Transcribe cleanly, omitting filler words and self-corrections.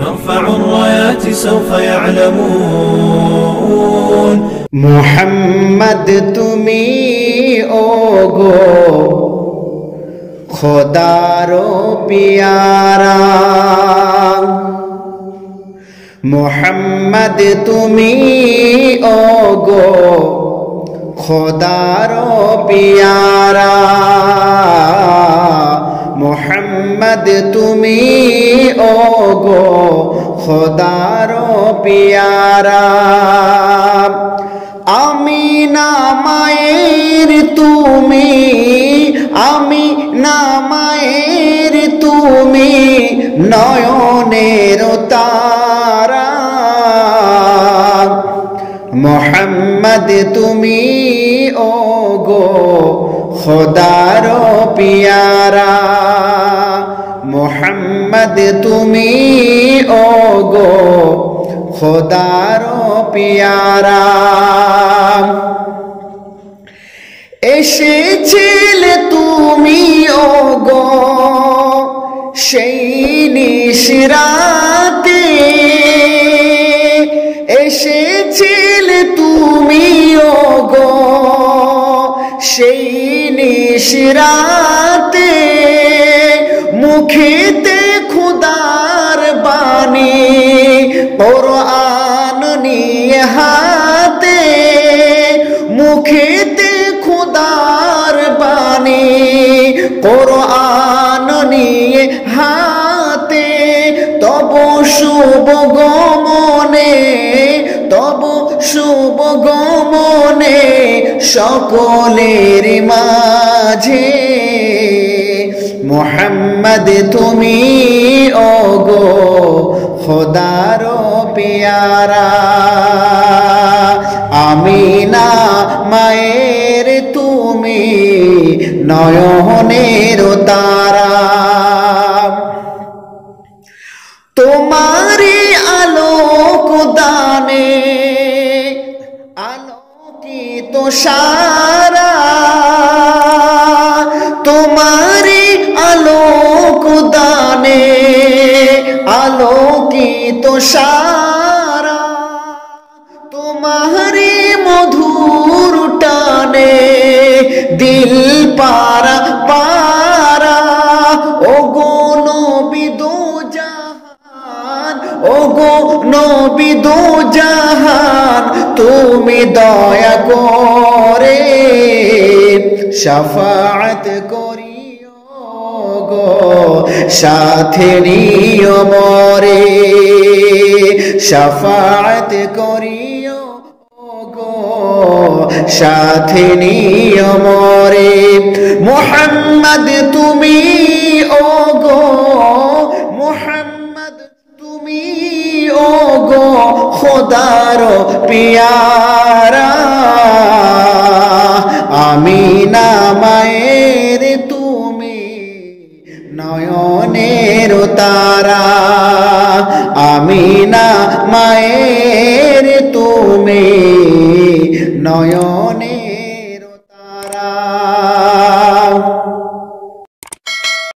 نرفع الرايات سوف يعلمون محمد তুমি ওগো খোদারো পিয়ারা মোহাম্মদ তুমি ওগো খোদারো পিয়ারা মোহাম্মদ তুমি ওগো খোদারো পিয়ারা আমিনা মায়ের তুমি আমিনা মায়ের তুমি নয়নের তারা মোহাম্মদ তুমি ওগো খোদার পিয়ারা মোহাম্মদ তুমি ওগো খোদার পিয়ারা এসেছিলে তুমি ওগো সেই নিশরাতে এসেছিলে তুমি ওগো সেই নিশরাতে মুখেতে খুদার বাণী কোরআন নিয়ে হাতে মুখেতে খুদার বাণী কোরআন নিয়ে হাতে তব শুভ গমনে তব শুভ গমনে সকলের মাঝে মোহাম্মদ তুমি ওগো খোদার পিয়ারা আমিনা মায়ের তুমি নয়নের তারা তোমারি আলোক দানে আলোকিত সারা তোমারি আলোক দানে আলোকিত সারা তোমারি মধুর টানে দিল পারা পারা ওগো নবী দো জাহান ওগো নবী দো জাহান তুমি দয়া করে শাফাআত করিও গো সাথে নিও মরে শাফাআত করিও গো সাথে নিও মরে মুহাম্মদ তুমি ওগো মুহাম্মদ তুমি ওগো খোদার পিয়ারা আমিনা মায়ের তুমি নয়নের তারা আমিনা মায়ের তুমি নয়ন